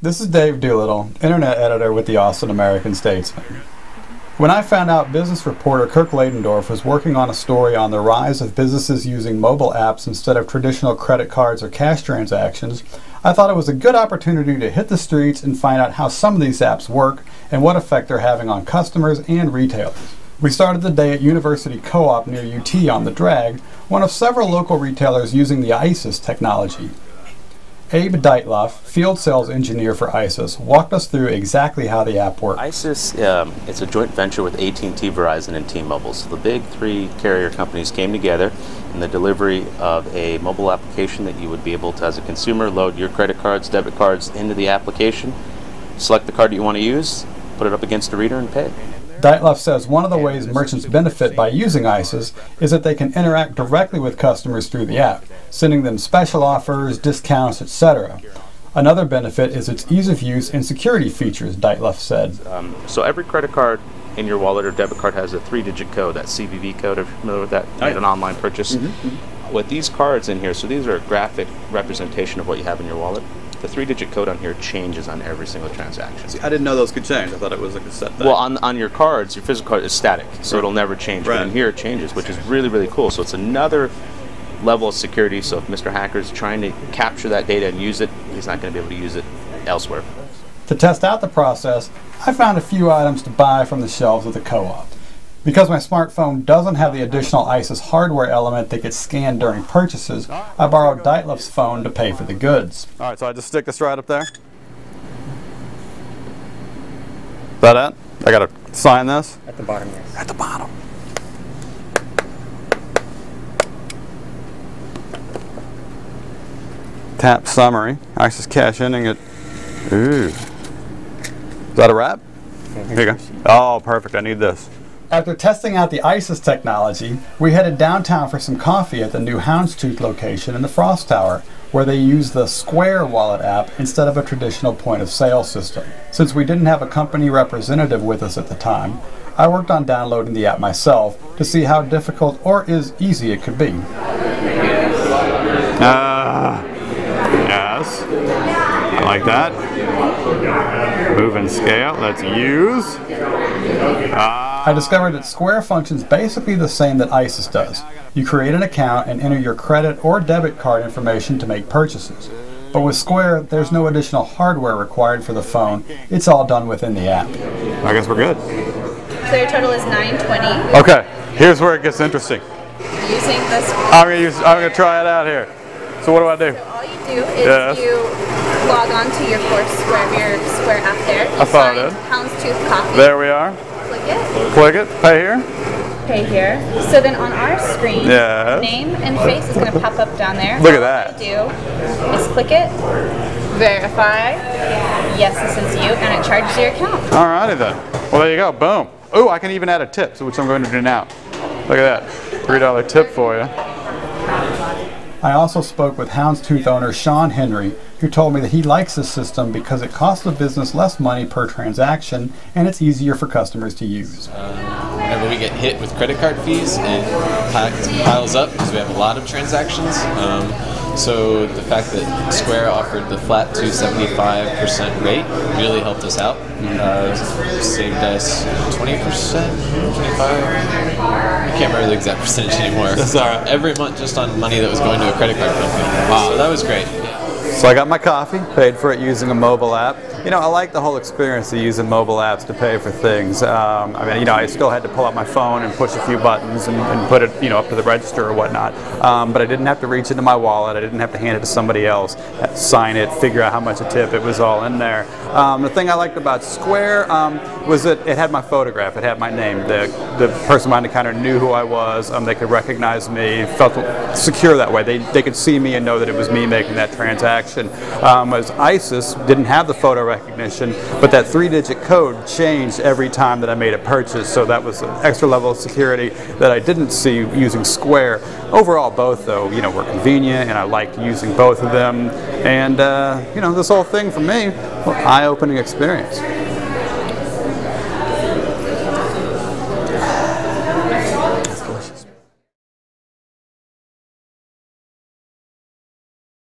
This is Dave Doolittle, Internet Editor with the Austin American-Statesman. When I found out business reporter Kirk Ladendorf was working on a story on the rise of businesses using mobile apps instead of traditional credit cards or cash transactions, I thought it was a good opportunity to hit the streets and find out how some of these apps work and what effect they're having on customers and retailers. We started the day at University Co-op near UT on the Drag, one of several local retailers using the ISIS technology. Abe Deitloff, field sales engineer for ISIS, walked us through exactly how the app works. ISIS, it's a joint venture with AT&T, Verizon, and T-Mobile. So the big three carrier companies came together in the delivery of a mobile application that you would be able to, as a consumer, load your credit cards, debit cards into the application, select the card you want to use, put it up against the reader, and pay. Deitloff says one of the ways merchants benefit by using ISIS is that they can interact directly with customers through the app, sending them special offers, discounts, etc. Another benefit is its ease of use and security features, Deitloff said. So every credit card in your wallet or debit card has a 3-digit code, that CVV code. Are you familiar with that? You made an online purchase. With these cards in here, so these are a graphic representation of what you have in your wallet. The 3-digit code on here changes on every single transaction. See, I didn't know those could change. I thought it was like a set thing. Well, on your cards, your physical card is static, so it'll never change. But in here it changes, which is really, really cool. So it's another level of security. So if Mr. Hacker's trying to capture that data and use it, he's not going to be able to use it elsewhere. To test out the process, I found a few items to buy from the shelves of the co-op. Because my smartphone doesn't have the additional ISIS hardware element that gets scanned during purchases, I borrowed Deitloff's phone to pay for the goods. All right, so I just stick this right up there. Is that it? I gotta sign this? At the bottom, yes. At the bottom. Tap summary. ISIS cash ending at. Ooh. Is that a wrap? Here you go. Oh, perfect. I need this. After testing out the ISIS technology, we headed downtown for some coffee at the new Houndstooth location in the Frost Tower, where they use the Square wallet app instead of a traditional point-of-sale system. Since we didn't have a company representative with us at the time, I worked on downloading the app myself to see how difficult or easy it could be. Yes. I like that. Move and scale. Let's use. I discovered that Square functions basically the same that ISIS does. You create an account and enter your credit or debit card information to make purchases. But with Square, there's no additional hardware required for the phone. It's all done within the app. I guess we're good. So your total is $920. Okay, here's where it gets interesting. Using this. I'm gonna try it out here. So what do I do? So all you do is you log on to your Square app there. You I found it. Houndstooth Coffee. There we are. Click it. Click it. Pay here. Pay here. So then on our screen, Yes. name and face is going to pop up down there. Look at that. All you do is click it, verify, yes this is you, and it charges your account. Alrighty then. Well, there you go. Boom. Ooh, I can even add a tip, which I'm going to do now. Look at that. $3 tip for you. I also spoke with Houndstooth owner Sean Henry, who told me that he likes this system because it costs the business less money per transaction and it's easier for customers to use. Whenever we get hit with credit card fees, it piles up because we have a lot of transactions. So the fact that Square offered the flat 275% rate really helped us out. Saved us 20%, 25%. I can't remember the exact percentage anymore. That's all right. Every month, just on money that was going to a credit card company. Wow. So that was great. So I got my coffee, paid for it using a mobile app. You know, I like the whole experience of using mobile apps to pay for things. I mean, you know, I still had to pull out my phone and push a few buttons and put it, you know, up to the register or whatnot. But I didn't have to reach into my wallet. I didn't have to hand it to somebody else, sign it, figure out how much a tip. It was all in there. The thing I liked about Square was that it had my photograph. It had my name. The person behind the counter knew who I was. They could recognize me. Felt secure that way. They could see me and know that it was me making that transaction. As ISIS didn't have the photo recognition, but that 3-digit code changed every time that I made a purchase, so that was an extra level of security that I didn't see using Square. Overall, both though, you know, were convenient, and I liked using both of them. And you know, this whole thing for me, eye-opening experience.